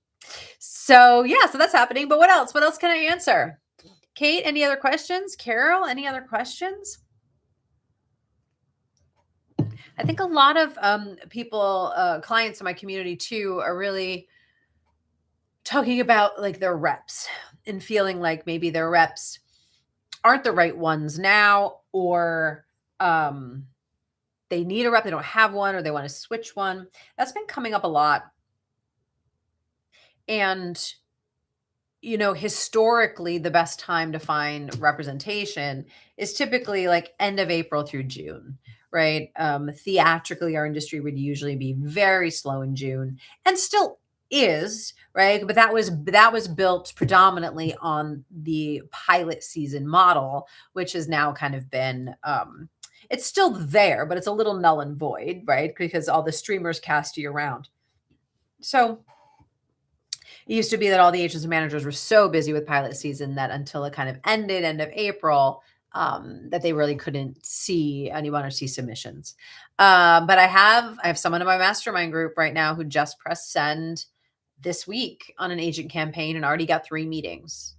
So yeah, so that's happening. But what else? What else can I answer? Kate, any other questions? Carol, any other questions? I think a lot of people, clients in my community too, are really talking about like their reps and feeling like maybe their reps aren't the right ones now, or they need a rep, they don't have one, or they want to switch one. That's been coming up a lot. And, historically, the best time to find representation is typically like end of April through June, right? Theatrically, our industry would usually be very slow in June, and still is, right? But that was built predominantly on the pilot season model, which has now kind of been, it's still there, but it's a little null and void, right? Because all the streamers cast you around. So it used to be that all the agents and managers were so busy with pilot season that until it kind of ended, end of April, that they really couldn't see anyone or see submissions. But I have someone in my mastermind group right now who just pressed send this week on an agent campaign and already got 3 meetings.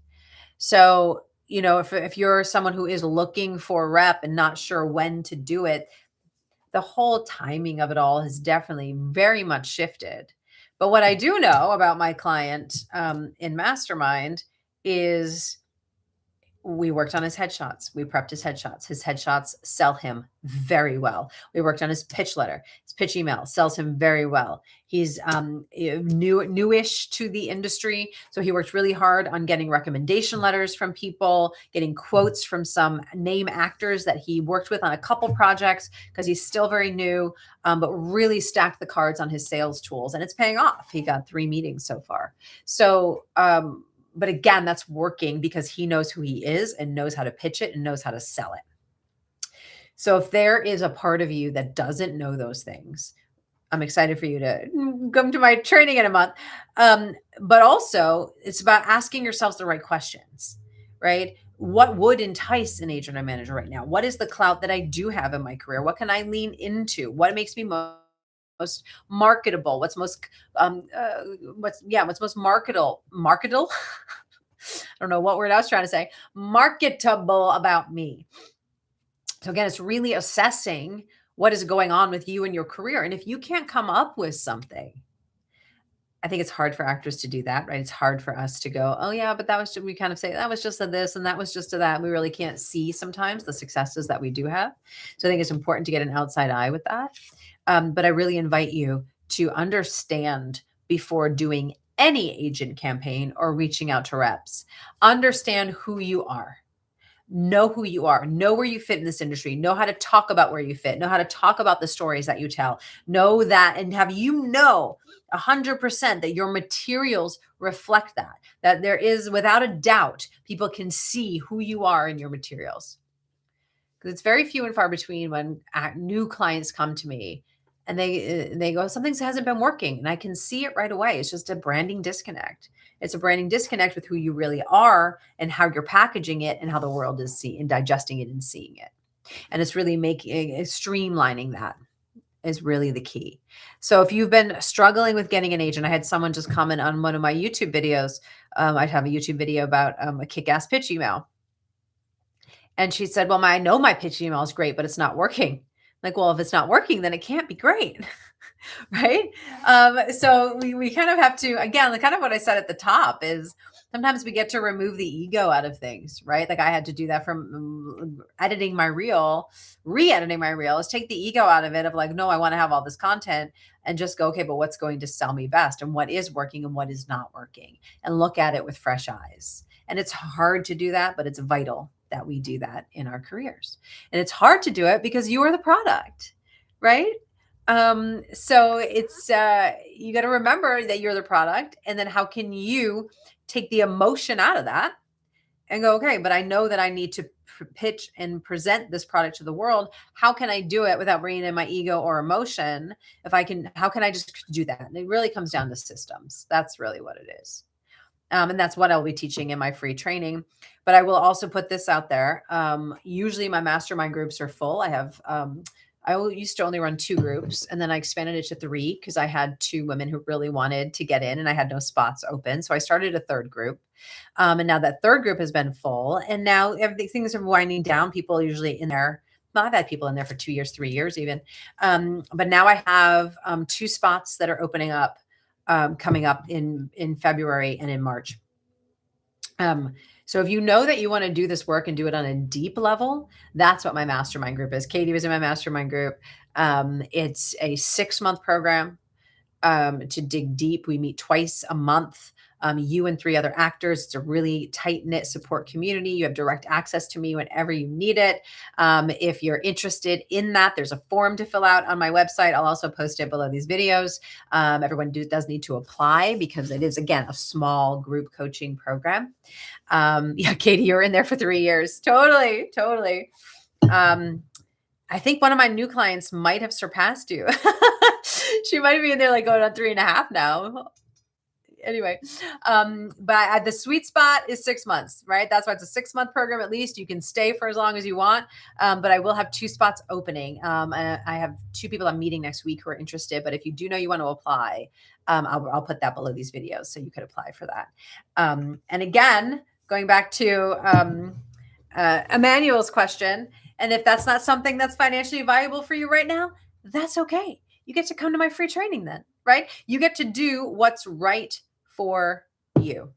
So, if you're someone who is looking for rep and not sure when to do it, the whole timing of it all has definitely very much shifted. But what I do know about my client in Mastermind is we worked on his headshots. We prepped his headshots. His headshots sell him very well. We worked on his pitch letter. His pitch email sells him very well. He's newish to the industry. So he worked really hard on getting recommendation letters from people, getting quotes from some name actors that he worked with on a couple projects, because he's still very new, but really stacked the cards on his sales tools. And it's paying off. He got 3 meetings so far. So, but again, that's working because he knows who he is and knows how to pitch it and knows how to sell it. So if there is a part of you that doesn't know those things, I'm excited for you to come to my training in a month. But also, it's about asking yourselves the right questions, right? What would entice an agent or manager right now? What is the clout that I do have in my career? What can I lean into? What makes me most marketable? What's most marketable? I don't know what word I was trying to say. Marketable about me. So again, it's really assessing what is going on with you and your career. And if you can't come up with something, I think it's hard for actors to do that, right? It's hard for us to go, oh yeah, but that was, we kind of say that was just a this and that was just a that. We really can't see sometimes the successes that we do have. So I think it's important to get an outside eye with that. But I really invite you to understand before doing any agent campaign or reaching out to reps, understand who you are. Know who you are, know where you fit in this industry, know how to talk about where you fit, know how to talk about the stories that you tell, know that, and have 100% that your materials reflect that there is, without a doubt, people can see who you are in your materials. Because it's very few and far between when new clients come to me and they go, something hasn't been working, and I can see it right away. It's just a branding disconnect. It's a branding disconnect with who you really are and how you're packaging it and how the world is seeing and digesting it and seeing it. And it's really streamlining that is really the key. So if you've been struggling with getting an agent, I had someone just comment on one of my YouTube videos. I have a YouTube video about a kick-ass pitch email. And she said, well, I know my pitch email is great, but it's not working. Like, well, if it's not working, then it can't be great. Right. So we kind of have to, again, kind of what I said at the top is sometimes we get to remove the ego out of things, right? Like I had to do that from editing my reel, re-editing my reel, is take the ego out of it of like, no, I want to have all this content and just go, okay, but what's going to sell me best and what is working and what is not working, and look at it with fresh eyes. And it's hard to do that, but it's vital that we do that in our careers. And it's hard to do it because you are the product, right? So it's, you got to remember that you're the product. And then how can you take the emotion out of that and go, okay, but I know that I need to pitch and present this product to the world. How can I do it without bringing in my ego or emotion? How can I just do that? And it really comes down to systems. That's really what it is. And that's what I'll be teaching in my free training. But I will also put this out there. Usually my mastermind groups are full. I used to only run 2 groups, and then I expanded it to 3 because I had 2 women who really wanted to get in and I had no spots open. So I started a 3rd group. And now that 3rd group has been full, and now things are winding down. People usually in there. I've had people in there for 2 years, 3 years even. But now I have 2 spots that are opening up, coming up in February and in March. So if you know that you want to do this work and do it on a deep level, that's what my mastermind group is. Katie was in my mastermind group. It's a 6-month program to dig deep. We meet twice a month. You and 3 other actors. It's a really tight-knit support community. You have direct access to me whenever you need it. If you're interested in that, there's a form to fill out on my website. I'll also post it below these videos. Everyone does need to apply because it is, again, a small group coaching program. Yeah, Katie, you're in there for 3 years. Totally. I think one of my new clients might have surpassed you. She might be in there like going on 3.5 now. Anyway, but the sweet spot is 6 months, right? That's why it's a 6-month program. At least you can stay for as long as you want. But I will have 2 spots opening. I have 2 people I'm meeting next week who are interested. But if you do know you want to apply, I'll put that below these videos so you could apply for that. And again, going back to Emmanuel's question, and if that's not something that's financially viable for you right now, that's okay. You get to come to my free training then, right? You get to do what's right for you.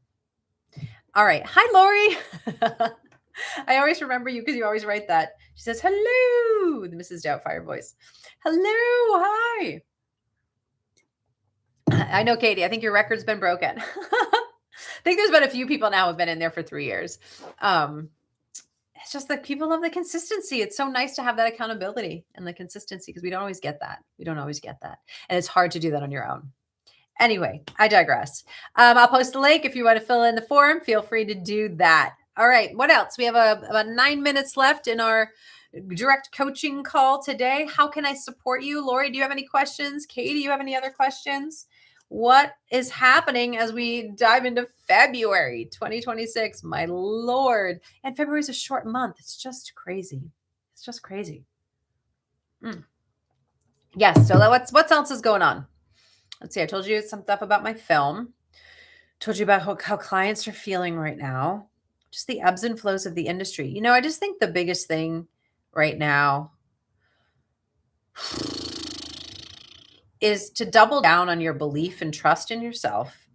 All right. Hi, Lori. I always remember you because you always write that. She says, hello, the Mrs. Doubtfire voice. Hello. Hi. I know, Katie. I think your record's been broken. I think there's been a few people now who've been in there for 3 years. It's just that people love the consistency. It's so nice to have that accountability and the consistency because we don't always get that. And it's hard to do that on your own. Anyway, I digress. I'll post a link if you want to fill in the form. Feel free to do that. All right. What else? We have about 9 minutes left in our direct coaching call today. How can I support you? Lori, do you have any questions? Katie, do you have any other questions? What is happening as we dive into February 2026? My Lord. And February is a short month. It's just crazy. It's just crazy. Yes. So what else is going on? Let's see. I told you some stuff about my film. Told you about how clients are feeling right now. Just the ebbs and flows of the industry. You know, I just think the biggest thing right now is to double down on your belief and trust in yourself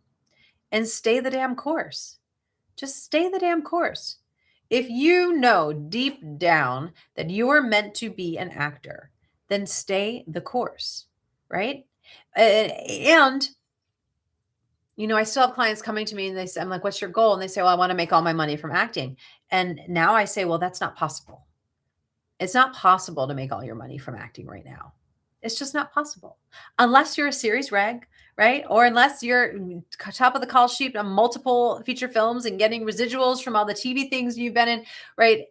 and stay the damn course. Just stay the damn course. If you know deep down that you are meant to be an actor, then stay the course, right? And you know, I still have clients coming to me and they say, I'm like, what's your goal? And they say, well, I want to make all my money from acting. And now I say, well, that's not possible. It's not possible to make all your money from acting right now. It's just not possible unless you're a series reg, right? Or unless you're top of the call sheet on multiple feature films and getting residuals from all the TV things you've been in, right?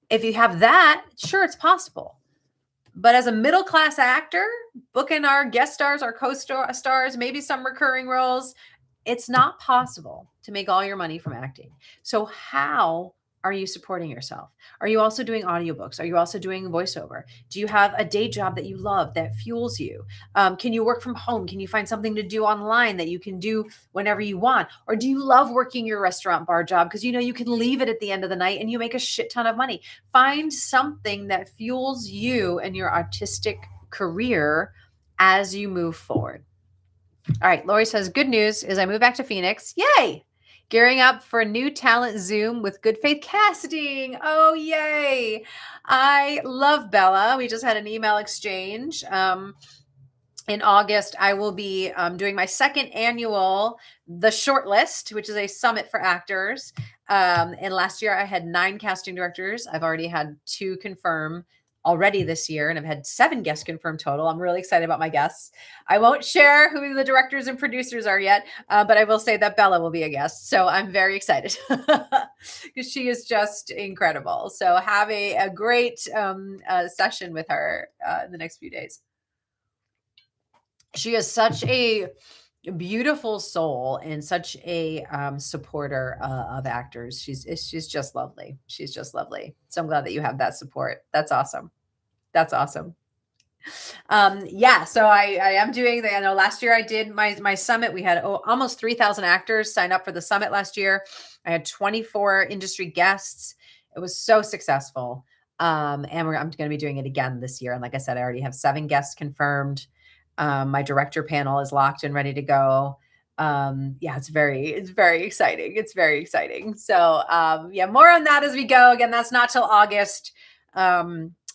If you have that, sure, it's possible. But as a middle-class actor, booking our guest stars, our co-stars, maybe some recurring roles, it's not possible to make all your money from acting. So how are you supporting yourself? Are you also doing audiobooks? Are you also doing voiceover? Do you have a day job that you love that fuels you? Can you work from home? Can you find something to do online that you can do whenever you want? Or do you love working your restaurant bar job because you know you can leave it at the end of the night and you make a shit ton of money? Find something that fuels you and your artistic career as you move forward. All right. Lori says, good news is I moved back to Phoenix. Yay. Gearing up for a new talent Zoom with good faith casting. Oh, yay. I love Bella. We just had an email exchange. In August, I will be doing my second annual The Shortlist, which is a summit for actors. And last year I had 9 casting directors. I've already had 2 confirm already this year, and I've had 7 guests confirmed total. I'm really excited about my guests. I won't share who the directors and producers are yet, but I will say that Bella will be a guest. So I'm very excited because she is just incredible. So have a great session with her in the next few days. She is such a beautiful soul and such a supporter of actors. She's just lovely. She's just lovely. So I'm glad that you have that support. That's awesome. That's awesome. Yeah, so I am doing the, I know last year I did my summit. We had almost 3,000 actors sign up for the summit last year. I had 24 industry guests. It was so successful. And I'm going to be doing it again this year. And like I said, I already have 7 guests confirmed. My director panel is locked and ready to go. Yeah, it's very exciting. It's very exciting. So, yeah, more on that as we go. Again, that's not till August.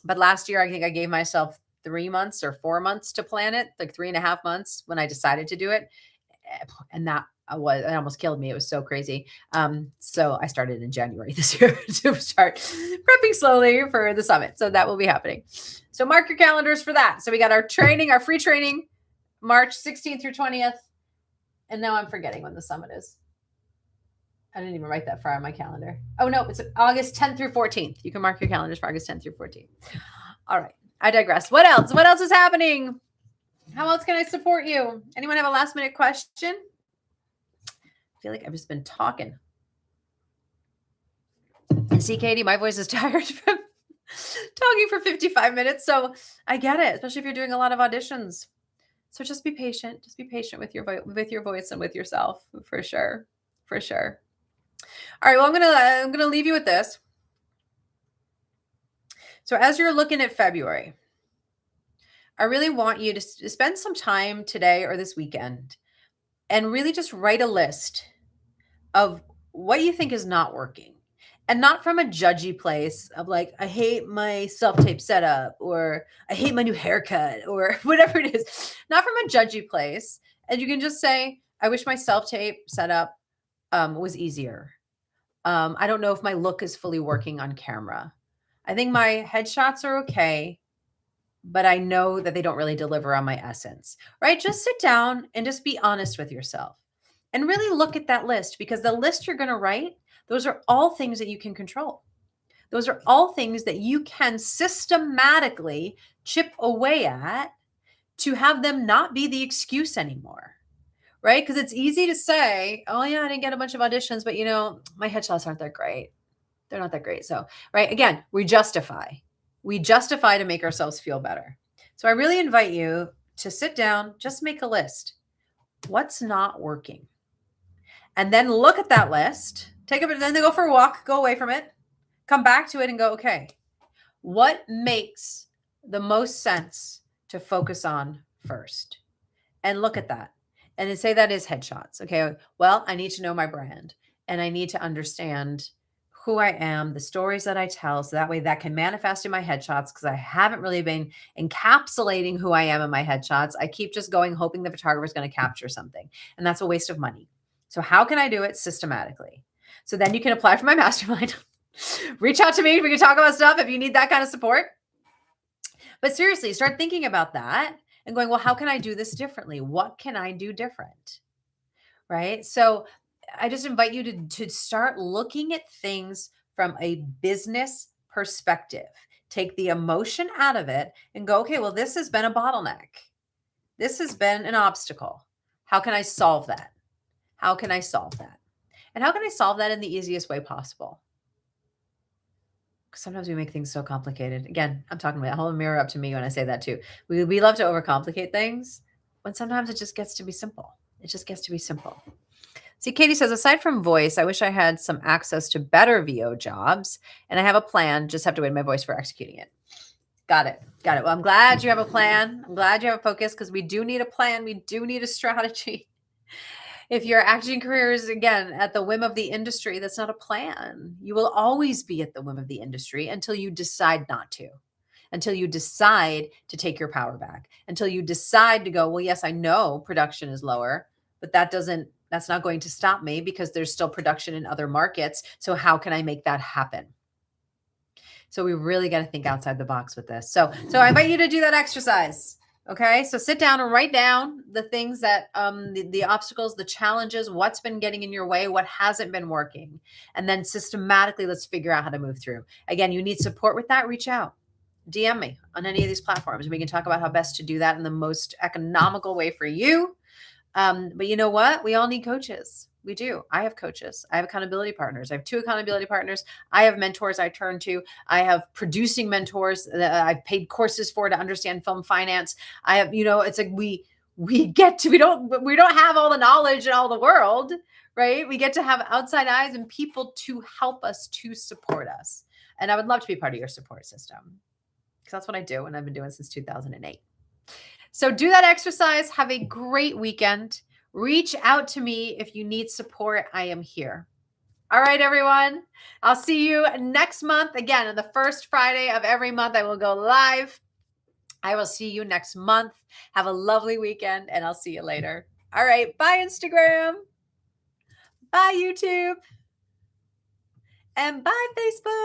But last year, I think I gave myself 3 months or 4 months to plan it, like 3.5 months when I decided to do it. And it almost killed me. It was so crazy. So I started in January this year to start prepping slowly for the summit. So that will be happening. So mark your calendars for that. So we got our training, our free training, March 16th through 20th. And now I'm forgetting when the summit is. I didn't even write that far on my calendar. Oh, no, it's August 10th through 14th. You can mark your calendars for August 10th through 14th. All right. I digress. What else? What else is happening? How else can I support you? Anyone have a last minute question? I feel like I've just been talking. And see, Katie, my voice is tired from talking for 55 minutes. So I get it, especially if you're doing a lot of auditions. So just be patient. Just be patient with your voice and with yourself, for sure. For sure. All right. Well, I'm gonna leave you with this. So as you're looking at February, I really want you to spend some time today or this weekend and really just write a list of what you think is not working. And not from a judgy place of like, I hate my self-tape setup, or I hate my new haircut, or whatever it is. Not from a judgy place. And you can just say, I wish my self-tape setup was easier. I don't know if my look is fully working on camera. I think my headshots are okay, but I know that they don't really deliver on my essence, right? Just sit down and just be honest with yourself and really look at that list, because the list you're going to write, those are all things that you can control. Those are all things that you can systematically chip away at to have them not be the excuse anymore. Right? Because it's easy to say, oh, yeah, I didn't get a bunch of auditions, but my headshots aren't that great. They're not that great. So, right. Again, we justify. We justify to make ourselves feel better. So I really invite you to sit down, just make a list. What's not working? And then look at that list, take a bit, then go for a walk, go away from it, come back to it and go, okay, what makes the most sense to focus on first? And look at that. And then say that is headshots. Okay. Well, I need to know my brand and I need to understand who I am, the stories that I tell. So that way that can manifest in my headshots because I haven't really been encapsulating who I am in my headshots. I keep just going, hoping the photographer is going to capture something. And that's a waste of money. So how can I do it systematically? So then you can apply for my mastermind. Reach out to me. We can talk about stuff if you need that kind of support. But seriously, start thinking about that and going, well, how can I do this differently? What can I do different? Right? So I just invite you to start looking at things from a business perspective. Take the emotion out of it and go, okay, well, this has been a bottleneck. This has been an obstacle. How can I solve that? How can I solve that? And how can I solve that in the easiest way possible? Sometimes we make things so complicated. Again, I'm talking about hold a mirror up to me when I say that too. We love to overcomplicate things when sometimes it just gets to be simple. It just gets to be simple. See, Katie says, aside from voice, I wish I had some access to better VO jobs and I have a plan, just have to wait my voice for executing it. Got it. Got it. Well, I'm glad you have a plan. I'm glad you have a focus because we do need a plan. We do need a strategy. If your acting career is, again, at the whim of the industry, that's not a plan. You will always be at the whim of the industry until you decide not to, until you decide to take your power back, until you decide to go, well, yes, I know production is lower, but that's not going to stop me because there's still production in other markets. So how can I make that happen? So we really got to think outside the box with this. So I invite you to do that exercise. Okay. So sit down and write down the things that, the obstacles, the challenges, what's been getting in your way, what hasn't been working. And then systematically, let's figure out how to move through. Again, you need support with that. Reach out, DM me on any of these platforms. We can talk about how best to do that in the most economical way for you. But you know what? We all need coaches. We do. I have coaches. I have accountability partners. I have 2 accountability partners. I have mentors I turn to. I have producing mentors that I've paid courses for to understand film finance. I have, it's like we don't have all the knowledge in all the world, right? We get to have outside eyes and people to help us, to support us. And I would love to be part of your support system because that's what I do and I've been doing since 2008. So do that exercise. Have a great weekend. Reach out to me if you need support. I am here. All right, everyone. I'll see you next month. Again, on the first Friday of every month, I will go live. I will see you next month. Have a lovely weekend, and I'll see you later. All right. Bye, Instagram. Bye, YouTube. And bye, Facebook.